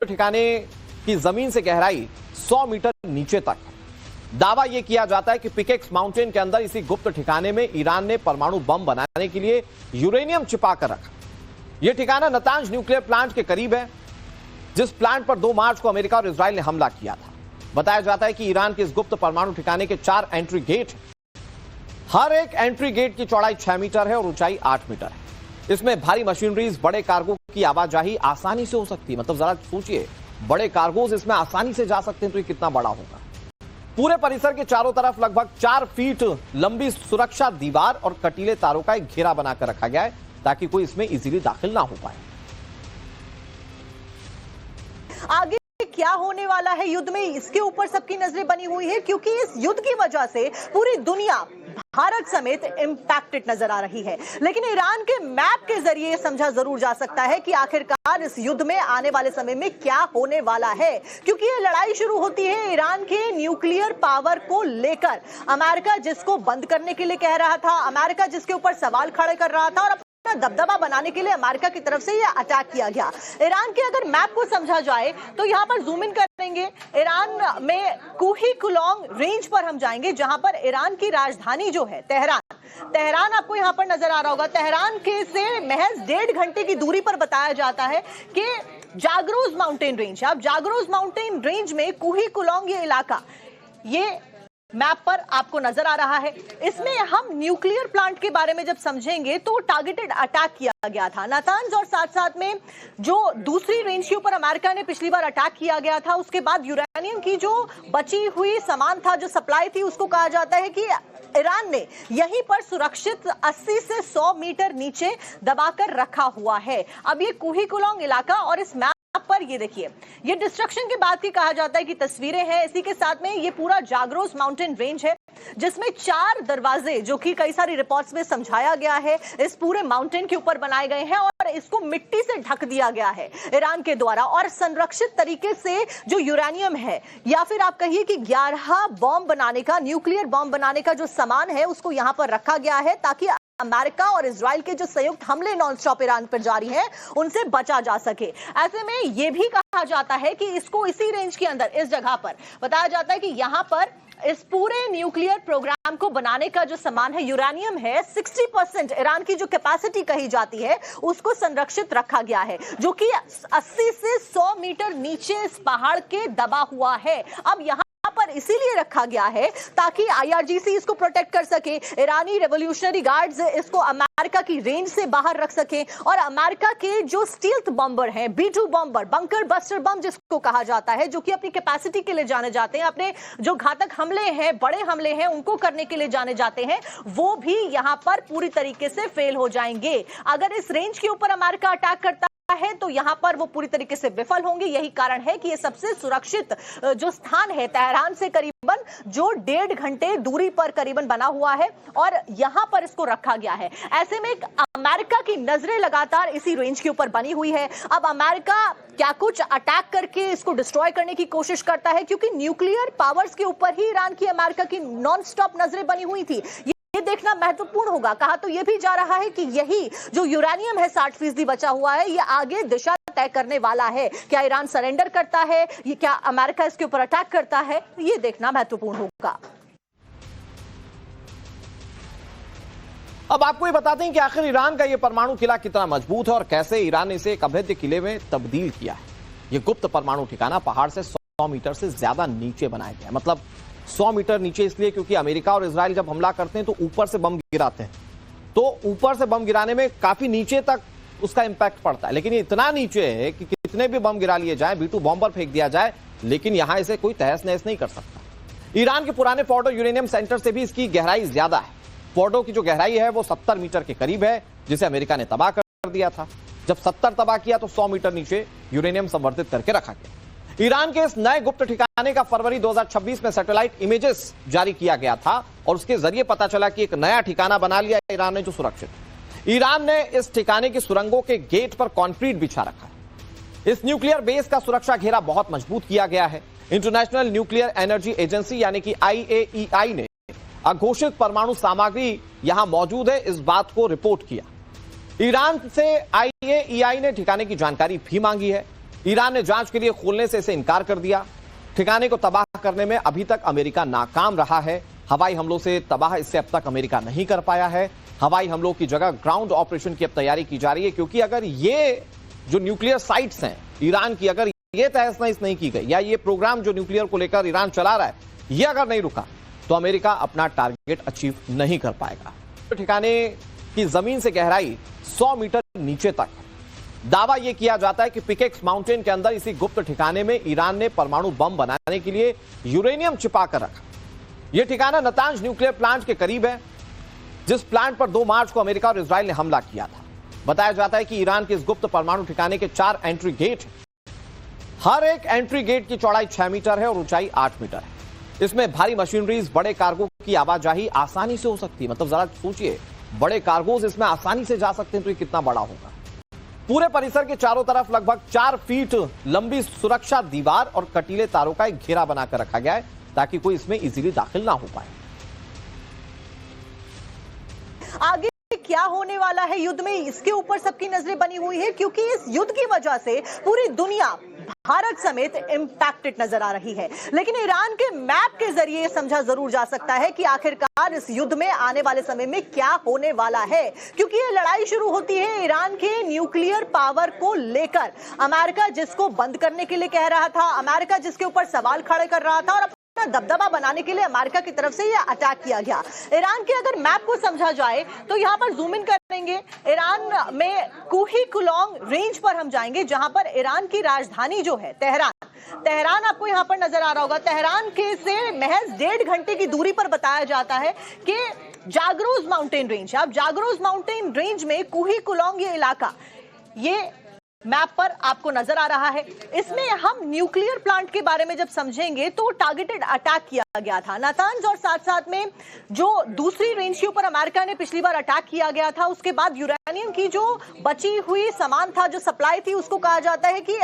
ठिकाने की जमीन से गहराई 100 मीटर नीचे तक है। दावा यह किया जाता है कि पिकेक्स माउंटेन के अंदर इसी गुप्त ठिकाने में ईरान ने परमाणु बम बनाने के लिए यूरेनियम छिपा कर रखा। यह ठिकाना नतांज न्यूक्लियर प्लांट के करीब है, जिस प्लांट पर 2 मार्च को अमेरिका और इजराइल ने हमला किया था। बताया जाता है कि ईरान के इस गुप्त परमाणु ठिकाने के 4 एंट्री गेट हैं। हर एक एंट्री गेट की चौड़ाई 6 मीटर है और ऊंचाई 8 मीटर है। इसमें भारी मशीनरीज, बड़े कार्गो की आवाजाही आसानी से हो सकती है। मतलब जरा सोचिए, बड़े कार्गोज इसमें आसानी से जा सकते हैं तो ये कितना बड़ा होगा। पूरे परिसर के चारों तरफ लगभग 4 फीट लंबी सुरक्षा दीवार और कटीले तारों का एक घेरा बनाकर रखा गया है ताकि कोई इसमें इजीली दाखिल ना हो पाए। आगे क्या होने वाला है युद्ध में, इसके ऊपर सबकी नजरें बनी हुई है, क्योंकि इस युद्ध की वजह से पूरी दुनिया भारत समेत इंपैक्टेड नजर आ रही है। लेकिन ईरान के मैप के जरिए समझा जरूर जा सकता है कि आखिरकार इस युद्ध में आने वाले समय में क्या होने वाला है, क्योंकि ये लड़ाई शुरू होती है ईरान के न्यूक्लियर पावर को लेकर। अमेरिका जिसको बंद करने के लिए कह रहा था, अमेरिका जिसके ऊपर सवाल खड़े कर रहा था, और दबदबा बनाने के लिए अमेरिका की तरफ से यह अटैक किया गया। ईरान के अगर मैप को समझा जाए तो यहां पर जूम इन करेंगे, ईरान में कुही कुलोंग रेंज पर हम जाएंगे, जहां पर ईरान की राजधानी जो है तेहरान आपको यहां पर नजर आ रहा होगा। तेहरान के से महज 1.5 घंटे की दूरी पर बताया जाता है कि जागरोज माउंटेन रेंज है। अब जागरोज माउंटेन रेंज में कुही कुलोंग ये इलाका, ये मैप पर आपको नजर आ रहा है। इसमें हम न्यूक्लियर प्लांट के बारे में जब समझेंगे तो टारगेटेड अटैक किया गया था नातांज, और साथ साथ में जो दूसरी रेंज के ऊपर अमेरिका ने पिछली बार अटैक किया गया था, उसके बाद यूरेनियम की जो बची हुई सामान था, जो सप्लाई थी, उसको कहा जाता है कि ईरान ने यहीं पर सुरक्षित 80 से 100 मीटर नीचे दबाकर रखा हुआ है। अब ये कुही कुलोंग इलाका, और इस मैप पर ये देखिए, ये डिस्ट्रक्शन के बाद की कहा जाता है कि तस्वीरें हैं। इसी के साथ में ये पूरा जागरोस माउंटेन रेंज है, जिसमें 4 दरवाजे, जो कि कई सारी रिपोर्ट्स में समझाया गया है, इस पूरे माउंटेन के ऊपर बनाए गए हैं और इसको मिट्टी से ढक दिया गया है ईरान के द्वारा। और संरक्षित तरीके से जो यूरेनियम है, या फिर आप कहिए कि 11 बॉम्ब बनाने का, न्यूक्लियर बॉम्ब बनाने का जो सामान है, उसको यहां पर रखा गया है ताकि अमेरिका और इजराइल के जो संयुक्त हमले नॉनस्टॉप ईरान पर जारी हैं, उनसे बचा जा सके। ऐसे में यह भी कहा जाता है कि इसको इसी रेंज के अंदर, इस जगह पर बताया जाता है कि यहां पर इस पूरे न्यूक्लियर प्रोग्राम को बनाने का जो सामान है, यूरेनियम है, 60% ईरान की जो कैपेसिटी कही जाती है, उसको संरक्षित रखा गया है, जो कि 80 से 100 मीटर नीचे इस पहाड़ के दबा हुआ है। अब यहां पर इसीलिए रखा गया है ताकि आईआरजीसी इसको प्रोटेक्ट कर सके, ईरानी रेवोल्यूशनरी गार्ड्स इसको अमेरिका की रेंज से बाहर रख सके, और अमेरिका के जो स्टील्थ बॉम्बर हैं, B2 bomber, bunker buster bomb जिसको कहा जाता है, जो कि अपनी कैपेसिटी के लिए जाने जाते हैं, अपने जो घातक हमले हैं, बड़े हमले हैं, उनको करने के लिए जाने जाते हैं, वो भी यहां पर पूरी तरीके से फेल हो जाएंगे। अगर इस रेंज के ऊपर अमेरिका अटैक करता है तो यहां पर वो पूरी तरीके से विफल होंगे। यही कारण है कि ये सबसे सुरक्षित जो स्थान है, तेहरान से करीबन जो 1.5 घंटे दूरी पर करीबन बना हुआ है, और यहां पर इसको रखा गया है। ऐसे में अमेरिका की नजरें लगातार इसी रेंज के ऊपर बनी हुई है। अब अमेरिका क्या कुछ अटैक करके इसको डिस्ट्रॉय करने की कोशिश करता है, क्योंकि न्यूक्लियर पावर्स के ऊपर ही ईरान की, अमेरिका की नॉन स्टॉप नजरें बनी हुई थी। ये देखना महत्वपूर्ण होगा। कहा तो यह भी जा रहा है कि यही जो यूरेनियम है 60% बचा हुआ है, ये आगे दिशा तय करने वाला है। क्या ईरान सरेंडर करता है, ये क्या अमेरिका इसके ऊपर अटैक करता है, ये देखना महत्वपूर्ण होगा। अब आपको ये बताते हैं कि आखिर ईरान का ये परमाणु किला कितना मजबूत है और कैसे ईरान ने इसे एक अभेद्य किले में तब्दील किया है। ये गुप्त परमाणु ठिकाना पहाड़ से 100 मीटर से ज्यादा नीचे बनाया गया है। मतलब 100 मीटर नीचे इसलिए क्योंकि अमेरिका और इजराइल जब हमला करते हैं तो ऊपर से बम गिराते हैं, तो ऊपर से बम गिराने में काफी नीचे तक उसका इंपैक्ट पड़ता है। लेकिन ये इतना नीचे है कि कितने भी बम गिरा लिए जाए, B2 बॉम्बर फेंक दिया जाए, लेकिन यहां इसे कोई तहस नहस नहीं कर सकता। ईरान के पुराने फोर्डो यूरेनियम सेंटर से भी इसकी गहराई ज्यादा है। फोर्डो की जो गहराई है वो 70 मीटर के करीब है, जिसे अमेरिका ने तबाह कर दिया था। जब 70 तबाह किया तो 100 मीटर नीचे यूरेनियम संवर्धित करके रखा गया। ईरान के इस नए गुप्त ठिकाने का फरवरी 2026 में सैटेलाइट इमेजेस जारी किया गया था, और उसके जरिए पता चला कि एक नया ठिकाना बना लिया ईरान ने जो सुरक्षित। ईरान ने इस ठिकाने की सुरंगों के गेट पर कंक्रीट बिछा रखा है। इस न्यूक्लियर बेस का सुरक्षा घेरा बहुत मजबूत किया गया है। इंटरनेशनल न्यूक्लियर एनर्जी एजेंसी यानी कि IAEA ने अघोषित परमाणु सामग्री यहां मौजूद है, इस बात को रिपोर्ट किया। ईरान से IAEA ने ठिकाने की जानकारी भी मांगी है। ईरान ने जांच के लिए खोलने से इसे इनकार कर दिया। ठिकाने को तबाह करने में अभी तक अमेरिका नाकाम रहा है। हवाई हमलों से तबाह इससे अब तक अमेरिका नहीं कर पाया है। हवाई हमलों की जगह ग्राउंड ऑपरेशन की अब तैयारी की जा रही है, क्योंकि अगर ये जो न्यूक्लियर साइट्स हैं ईरान की, अगर ये तहस नहस नहीं की गई या ये प्रोग्राम जो न्यूक्लियर को लेकर ईरान चला रहा है ये अगर नहीं रुका तो अमेरिका अपना टारगेट अचीव नहीं कर पाएगा। ठिकाने की जमीन से गहराई 100 मीटर नीचे तक। दावा यह किया जाता है कि पिकेक्स माउंटेन के अंदर इसी गुप्त ठिकाने में ईरान ने परमाणु बम बनाने के लिए यूरेनियम छिपा कर रखा। यह ठिकाना नतांज न्यूक्लियर प्लांट के करीब है, जिस प्लांट पर 2 मार्च को अमेरिका और इजराइल ने हमला किया था। बताया जाता है कि ईरान के इस गुप्त परमाणु ठिकाने के 4 एंट्री गेट हैं। हर एक एंट्री गेट की चौड़ाई 6 मीटर है और ऊंचाई 8 मीटर है। इसमें भारी मशीनरीज, बड़े कार्गो की आवाजाही आसानी से हो सकती है। मतलब जरा सोचिए, बड़े कार्गोज इसमें आसानी से जा सकते हैं तो ये कितना बड़ा होगा। पूरे परिसर के चारों तरफ लगभग 4 फीट लंबी सुरक्षा दीवार और कटीले तारों का एक घेरा बनाकर रखा गया है ताकि कोई इसमें इजीली दाखिल ना हो पाए। आगे क्या होने वाला है युद्ध में, इसके ऊपर सबकी नजरें बनी हुई है, क्योंकि इस युद्ध की वजह से पूरी दुनिया भारत समेत इंपैक्टेड नजर आ रही है। लेकिन ईरान के मैप के जरिए समझा जरूर जा सकता है कि आखिरकार इस युद्ध में आने वाले समय में क्या होने वाला है, क्योंकि ये लड़ाई शुरू होती है ईरान के न्यूक्लियर पावर को लेकर। अमेरिका जिसको बंद करने के लिए कह रहा था, अमेरिका जिसके ऊपर सवाल खड़े कर रहा था और दबदबा बनाने के लिए अमेरिका की तरफ से यह अटैक किया गया। ईरान के अगर मैप को समझा जाए तो यहां पर जूम इन करेंगे, ईरान में कुही कुलोंग रेंज पर हम जाएंगे, जहां पर ईरान की राजधानी जो है तेहरान आपको यहां पर नजर आ रहा होगा। तेहरान के से महज 1.5 घंटे की दूरी पर बताया जाता है कि जागरोज माउंटेन रेंज है। अब जागरोज माउंटेन रेंज में कुही कुलोंग ये इलाका, ये मैप पर आपको नजर आ रहा है। इसमें हम न्यूक्लियर प्लांट के बारे में जब समझेंगे तो टारगेटेड अटैक किया गया था नातांज, और साथ साथ में जो दूसरी रेंज के ऊपर अमेरिका ने पिछली बार अटैक किया गया था, उसके बाद यूरेनियम की जो बची हुई सामान था, जो सप्लाई थी, उसको कहा जाता है कि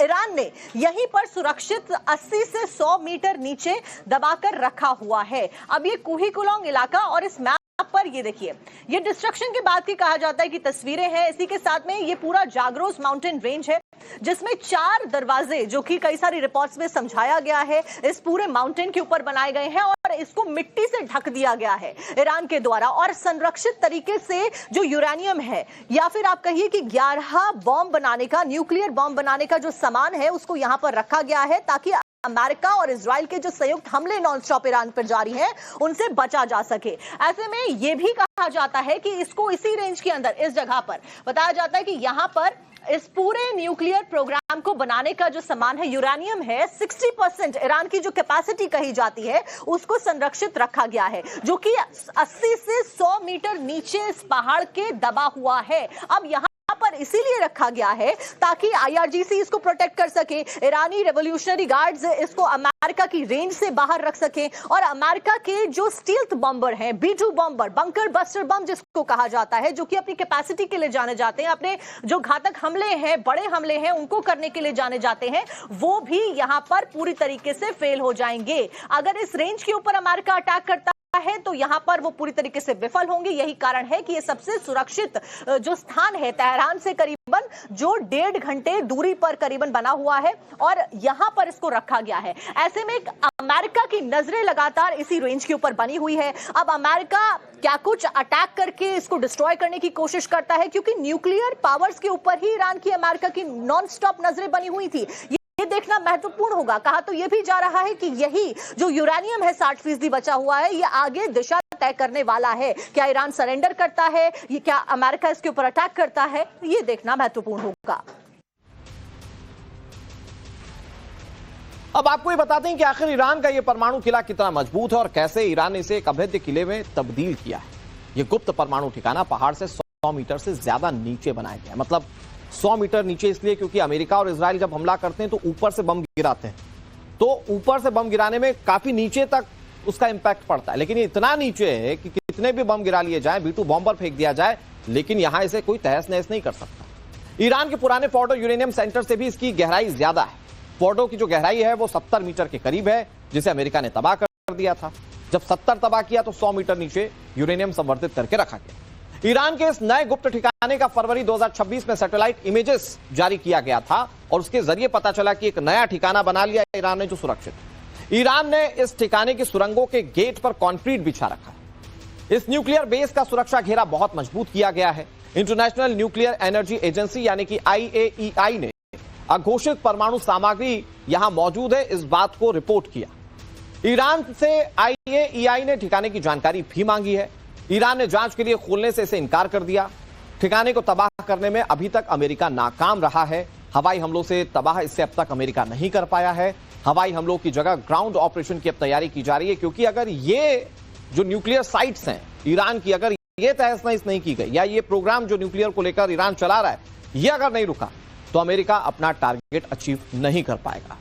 ईरान ने यहीं पर सुरक्षित 80 से 100 मीटर नीचे दबाकर रखा हुआ है। अब ये कुही कुलोंग इलाका और इस मैप पर ये देखिए, ये डिस्ट्रक्शन के बाद की कहा जाता है कि तस्वीरें हैं। इसी के साथ में ये पूरा जागरोस माउंटेन रेंज है, जिसमें 4 दरवाजे, जो कि कई सारी रिपोर्ट्स में समझाया गया है, इस पूरे माउंटेन के ऊपर बनाए गए हैं और इसको मिट्टी से ढक दिया गया है ईरान के द्वारा। और संरक्षित तरीके से जो यूरेनियम है, या फिर आप कहिए कि 11 बॉम्ब बनाने का, न्यूक्लियर बॉम्ब बनाने का जो सामान है, उसको यहां पर रखा गया है ताकि अमेरिका और इजराइल के जो संयुक्त हमले नॉनस्टॉप ईरान पर जारी हैं, उनसे बचा जा सके। ऐसे में यह भी कहा जाता है कि इसको इसी रेंज के अंदर, इस जगह पर बताया जाता है कि यहां पर इस पूरे न्यूक्लियर प्रोग्राम को बनाने का जो सामान है, यूरेनियम है, 60% ईरान की जो कैपेसिटी कही जाती है, उसको संरक्षित रखा गया है, जो कि 80 से 100 मीटर नीचे इस पहाड़ के दबा हुआ है। अब यहां पर इसीलिए रखा गया है ताकि आईआरजीसी इसको प्रोटेक्ट कर सके, ईरानी रेवोल्यूशनरी गार्ड्स इसको अमेरिका की रेंज से बाहर रख सके, और अमेरिका के जो स्टील्थ बॉम्बर हैं, B-2 bomber, bunker buster bomb जिसको कहा जाता है, जो कि अपनी कैपेसिटी के लिए जाने जाते हैं, अपने जो घातक हमले हैं, बड़े हमले हैं, उनको करने के लिए जाने जाते हैं, वो भी यहां पर पूरी तरीके से फेल हो जाएंगे। अगर इस रेंज के ऊपर अमेरिका अटैक करता है तो यहां पर वो पूरी तरीके से विफल होंगे। यही कारण है कि ये सबसे सुरक्षित जो स्थान है, तेहरान से करीबन जो 1.5 घंटे दूरी पर करीबन बना हुआ है, और यहां पर इसको रखा गया है। ऐसे में अमेरिका की नजरें लगातार इसी रेंज के ऊपर बनी हुई है। अब अमेरिका क्या कुछ अटैक करके इसको डिस्ट्रॉय करने की कोशिश करता है, क्योंकि न्यूक्लियर पावर्स के ऊपर ही ईरान की, अमेरिका की नॉन स्टॉप नजरें बनी हुई थी। ये देखना महत्वपूर्ण होगा। कहा तो यह भी जा रहा है कि यही जो यूरेनियम है 60% बचा हुआ है, ये आगे दिशा तय करने वाला है। क्या ईरान सरेंडर करता है, ये क्या अमेरिका इसके ऊपर अटैक करता है, ये देखना महत्वपूर्ण होगा। अब आपको ये बताते हैं कि आखिर ईरान का ये परमाणु किला कितना मजबूत है और कैसे ईरान ने इसे एक अभेद्य किले में तब्दील किया है। ये गुप्त परमाणु ठिकाना पहाड़ से 100 मीटर से ज्यादा नीचे बनाया गया। मतलब 100 मीटर नीचे इसलिए क्योंकि अमेरिका और इजराइल जब हमला करते हैं तो ऊपर से बम गिराते हैं, तो ऊपर से बम गिराने में काफी नीचे तक उसका इंपैक्ट पड़ता है। लेकिन ये इतना नीचे है कि कितने भी बम गिरा लिए जाए, B-2 बॉम्बर फेंक दिया जाए, लेकिन यहां इसे कोई तहस नहस नहीं कर सकता। ईरान के पुराने फोर्डो यूरेनियम सेंटर से भी इसकी गहराई ज्यादा है। फोर्डो की जो गहराई है वो 70 मीटर के करीब है, जिसे अमेरिका ने तबाह कर दिया था। जब 70 तबाह किया तो 100 मीटर नीचे यूरेनियम संवर्धित करके रखा गया। ईरान के इस नए गुप्त ठिकाने का फरवरी 2026 में सैटेलाइट इमेजेस जारी किया गया था और उसके जरिए पता चला कि एक नया ठिकाना बना लिया ईरान ने जो सुरक्षित। ईरान ने इस ठिकाने की सुरंगों के गेट पर कंक्रीट बिछा रखा है। इस न्यूक्लियर बेस का सुरक्षा घेरा बहुत मजबूत किया गया है। इंटरनेशनल न्यूक्लियर एनर्जी एजेंसी यानी कि IAEA ने अघोषित परमाणु सामग्री यहां मौजूद है इस बात को रिपोर्ट किया। ईरान से IAEA ने ठिकाने की जानकारी भी मांगी है। ईरान ने जांच के लिए खोलने से इसे इनकार कर दिया। ठिकाने को तबाह करने में अभी तक अमेरिका नाकाम रहा है। हवाई हमलों से तबाह इससे अब तक अमेरिका नहीं कर पाया है। हवाई हमलों की जगह ग्राउंड ऑपरेशन की अब तैयारी की जा रही है, क्योंकि अगर ये जो न्यूक्लियर साइट्स हैं ईरान की, अगर ये तहस-नहस नहीं की गई या ये प्रोग्राम जो न्यूक्लियर को लेकर ईरान चला रहा है ये अगर नहीं रुका तो अमेरिका अपना टारगेट अचीव नहीं कर पाएगा।